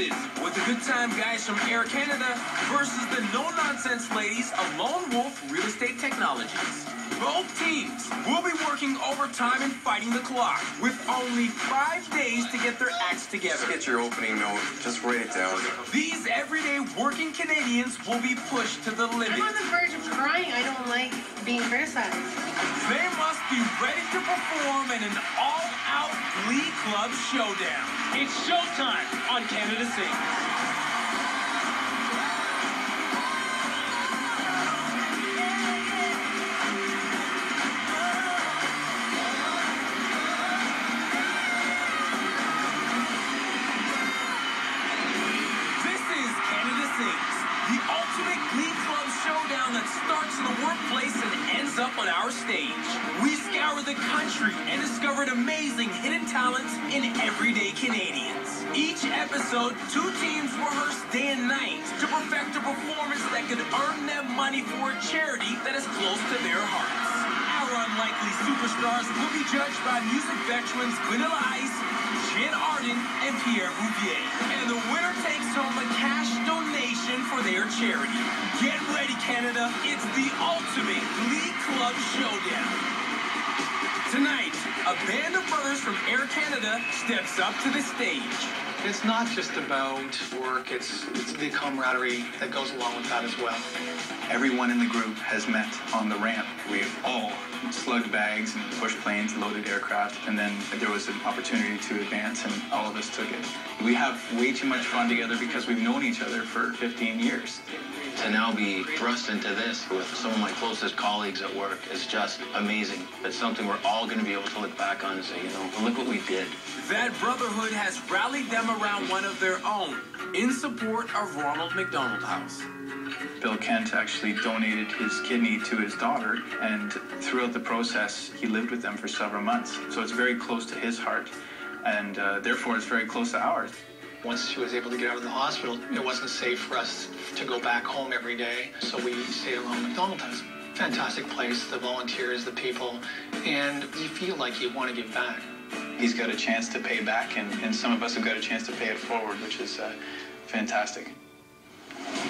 Races with the Good Time guys from Air Canada versus the no-nonsense ladies of Lone Wolf Real Estate Technologies. Both teams will be working overtime and fighting the clock with only 5 days to get their acts together. Just get your opening note. Just write it down. These everyday working Canadians will be pushed to the limit. I'm on the verge of crying. I don't like being criticized. They must be ready to perform in an all-out Glee Club showdown. It's showtime on Canada Sings. The ultimate Glee Club showdown that starts in the workplace and ends up on our stage. We scoured the country and discovered amazing hidden talents in everyday Canadians. Each episode, 2 teams rehearse day and night to perfect a performance that could earn them money for a charity that is close to their hearts. Our unlikely superstars will be judged by music veterans Vanilla Ice, Jen Arden, and Pierre Bouvier. And the winner takes home a cash donation for their charity. Get ready, Canada. It's the ultimate Glee Club showdown. Tonight, a band of brothers from Air Canada steps up to the stage. It's not just about work, it's the camaraderie that goes along with that as well. Everyone in the group has met on the ramp. We've all slugged bags and pushed planes, loaded aircraft, and then there was an opportunity to advance, and all of us took it. We have way too much fun together because we've known each other for 15 years. To now be thrust into this with some of my closest colleagues at work is just amazing. It's something we're all going to be able to look back on and say, look what we did. That brotherhood has rallied them around one of their own in support of Ronald McDonald House. Bill Kent actually donated his kidney to his daughter, and throughout the process, he lived with them for several months. So it's very close to his heart, and therefore it's very close to ours. Once she was able to get out of the hospital, it wasn't safe for us to go back home every day, so we stayed at Ronald McDonald House. Fantastic place, the volunteers, the people, and you feel like you want to give back. He's got a chance to pay back, and some of us have got a chance to pay it forward, which is fantastic.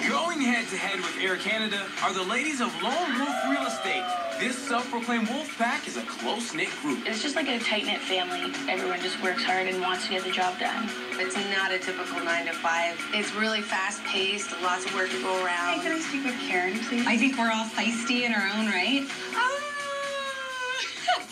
Going head-to-head with Air Canada are the ladies of Lone Wolf Real Estate. This self-proclaimed wolf pack is a close-knit group. It's just like a tight-knit family. Everyone just works hard and wants to get the job done. It's not a typical 9 to 5. It's really fast-paced, lots of work to go around. Hey, can I speak with Karen, please? I think we're all feisty in our own right.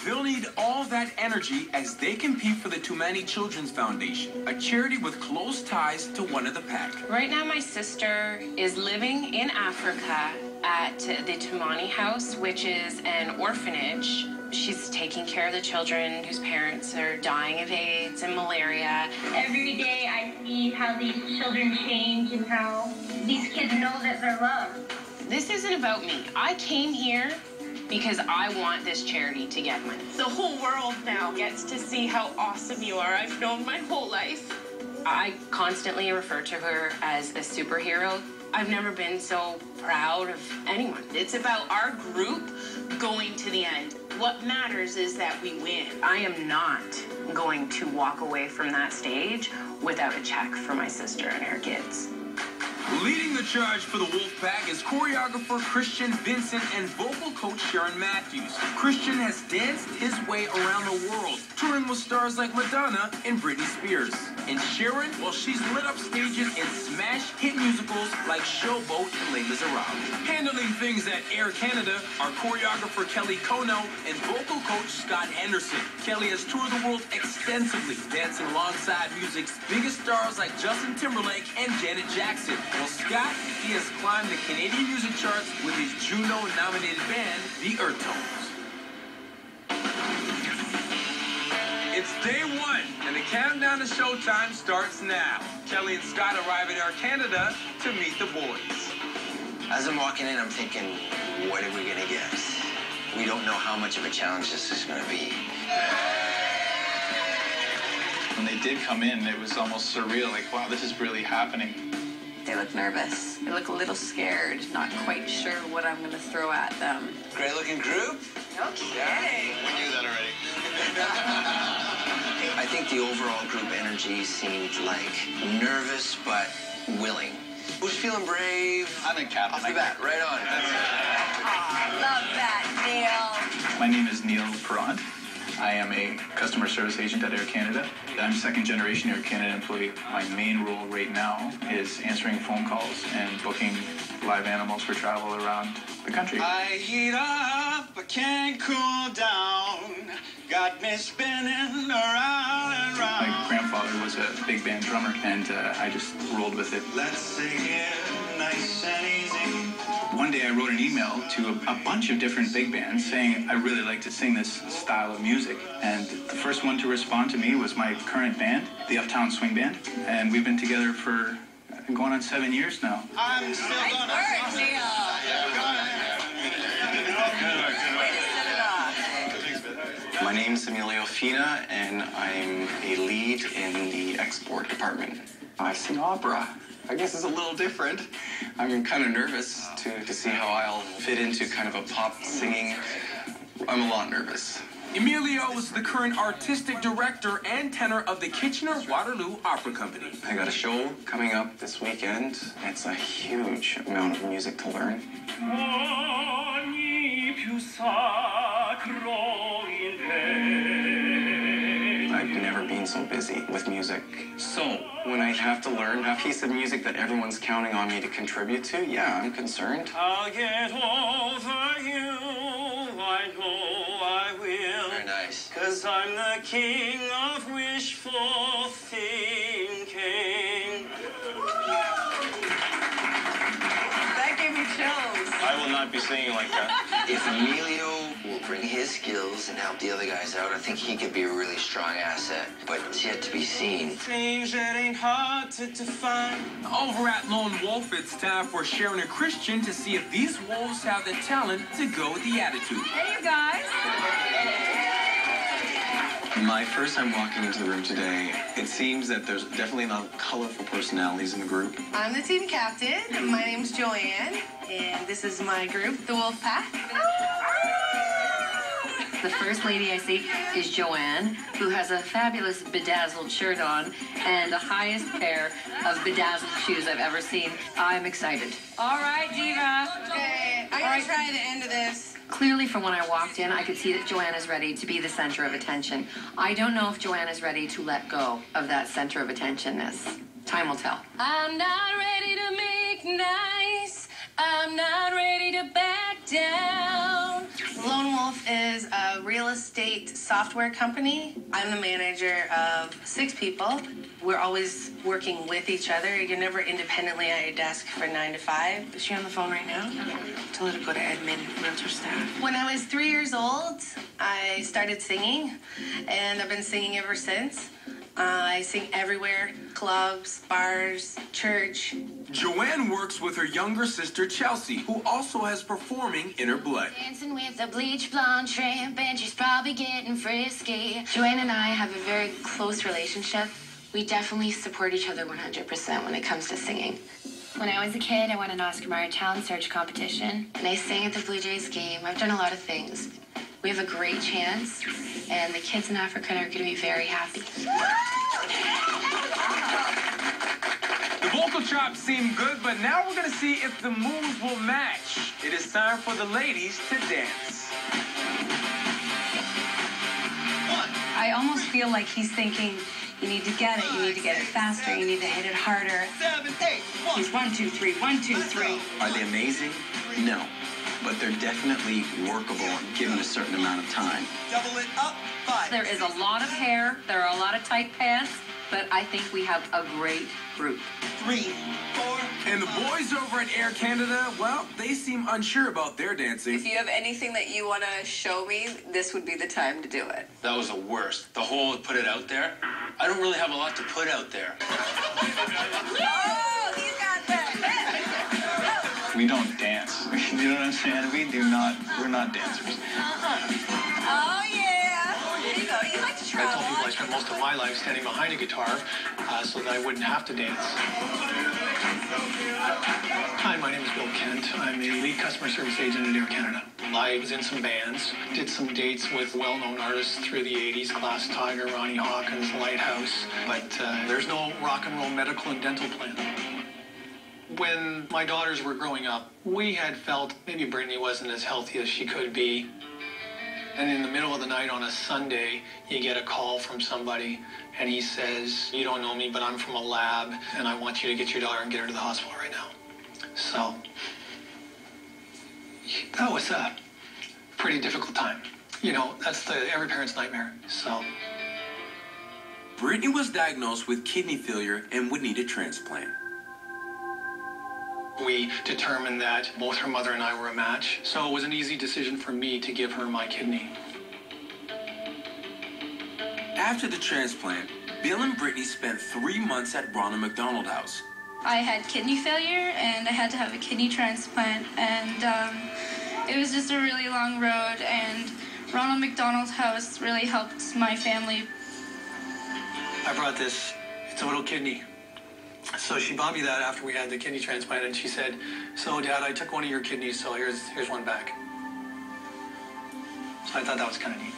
They'll need all that energy as they compete for the Tumani Children's Foundation, a charity with close ties to one of the pack. Right now, my sister is living in Africa at the Tumani House, which is an orphanage. She's taking care of the children whose parents are dying of AIDS and malaria. Every day I see how these children change and how these kids know that they're loved. This isn't about me. I came here because I want this charity to get money. The whole world now gets to see how awesome you are. I've known my whole life. I constantly refer to her as a superhero. I've never been so proud of anyone. It's about our group going to the end. What matters is that we win. I am not going to walk away from that stage without a check for my sister and her kids. Leading the charge for the Wolfpack is choreographer Christian Vincent and vocal coach Sharon Matthews. Christian has danced his way around the world, touring with stars like Madonna and Britney Spears. And Sharon, well, she's lit up stages in smash hit musicals like Showboat and Les Miserables. Handling things at Air Canada are choreographer Kelly Kono and vocal coach Scott Henderson. Kelly has toured the world extensively, dancing alongside music's biggest stars like Justin Timberlake and Janet Jackson. Well, Scott, he has climbed the Canadian music charts with his Juno-nominated band, the Earth Tones. It's day 1, and the countdown to showtime starts now. Kelly and Scott arrive at Air Canada to meet the boys. As I'm walking in, I'm thinking, what are we going to get? We don't know how much of a challenge this is going to be. When they did come in, it was almost surreal, like, wow, this is really happening. They look nervous. They look a little scared, not quite sure what I'm going to throw at them. Great-looking group. No kidding. We knew that already. I think think the overall group energy seemed like nervous but willing. Who's feeling brave? I'm a captain. Off the bat, right on. Love that, Neil. My name is Neil Perrant. I am a customer service agent at Air Canada. I'm second generation Air Canada employee. My main role right now is answering phone calls and booking live animals for travel around the country. I heat up, I can't cool down. Got me spinning around and round. My grandfather was a big band drummer, and I just rolled with it. Let's sing it nice and easy. One day I wrote an email to a bunch of different big bands saying I really like to sing this style of music. And the first one to respond to me was my current band, the Uptown Swing Band. And we've been together for going on 7 years now. I'm still gonna... Nice work, Neil. My name's Emilio Fina, and I'm a lead in the export department. I sing opera. I guess it's a little different. I'm kind of nervous to see how I'll fit into kind of a pop singing. I'm a lot nervous. Emilio is the current artistic director and tenor of the Kitchener-Waterloo Opera Company. I got a show coming up this weekend. It's a huge amount of music to learn. I've never been so busy with music. So when I have to learn a piece of music that everyone's counting on me to contribute to, yeah, I'm concerned. I'll get over you, I know I will. Very nice. 'Cause I'm the king of wishful thinking. That gave me chills. I will not be singing like that. If Emilio will bring his skills and help the other guys out, I think he could be a really strong asset. But it's yet to be seen. Things that ain't hard to define. Over at Lone Wolf, it's time for Sharon and Christian to see if these wolves have the talent to go with the attitude. Hey, you guys. My first time walking into the room today, it seems that there's definitely not colorful personalities in the group. I'm the team captain. My name's Joanne, and this is my group, the Wolf Pack. The first lady I see is Joanne, who has a fabulous bedazzled shirt on and the highest pair of bedazzled shoes I've ever seen. I'm excited. All right, Diva. Okay, I'm gonna try the end of this. Clearly, from when I walked in, I could see that Joanne is ready to be the center of attention. I don't know if Joanne is ready to let go of that center of attentionness. Time will tell. I'm not ready to make nice. I'm not ready to back down. Lone Wolf is a real estate software company. I'm the manager of 6 people. We're always working with each other. You're never independently at your desk for 9 to 5. Is she on the phone right now? Tell her to go to admin, realtor staff. When I was 3 years old, I started singing, and I've been singing ever since. I sing everywhere, clubs, bars, church. Joanne works with her younger sister, Chelsea, who also has performing in her blood. Dancing with a bleach blonde tramp, and she's probably getting frisky. Joanne and I have a very close relationship. We definitely support each other 100% when it comes to singing. When I was a kid, I won an Oscar Mayer talent search competition. And I sang at the Blue Jays game. I've done a lot of things. We have a great chance, and the kids in Africa are going to be very happy. The vocal chops seem good, but now we're going to see if the moves will match. It is time for the ladies to dance. I almost feel like he's thinking, you need to get it, you need to get it faster, you need to hit it harder. 7, 8, 1. He's 1, 2, 3, 1, 2, 3. Are they amazing? No. But they're definitely workable given a certain amount of time. Double it up. 5. There is a lot of hair, there are a lot of tight pants, but I think we have a great group. 3, 4. And the boys over at Air Canada, well, they seem unsure about their dancing. If you have anything that you want to show me, this would be the time to do it. That was the worst. The whole put it out there. I don't really have a lot to put out there. Oh, he's got that. We don't dance. You know what I'm saying? We're not dancers. Oh, yeah. There you go. You like to I travel. tell people I spent most of my life standing behind a guitar so that I wouldn't have to dance. Hi, my name is Bill Kent. I'm the lead customer service agent at Air Canada. I was in some bands, did some dates with well-known artists through the 80s, Glass Tiger, Ronnie Hawkins, Lighthouse, but there's no rock and roll medical and dental plan. When my daughters were growing up, we had felt maybe Brittany wasn't as healthy as she could be. And in the middle of the night on a Sunday, you get a call from somebody, and he says, "You don't know me, but I'm from a lab, and I want you to get your daughter and get her to the hospital right now." So that was a pretty difficult time. You know, that's every parent's nightmare. So Brittany was diagnosed with kidney failure and would need a transplant. we determined that both her mother and I were a match. So it was an easy decision for me to give her my kidney. After the transplant, Bill and Brittany spent 3 months at Ronald McDonald House. I had kidney failure and I had to have a kidney transplant, and it was just a really long road, and Ronald McDonald House really helped my family. I brought this, it's a little kidney. So she bought me that after we had the kidney transplant, and she said, "So Dad, I took one of your kidneys, so here's one back." So I thought that was kind of neat.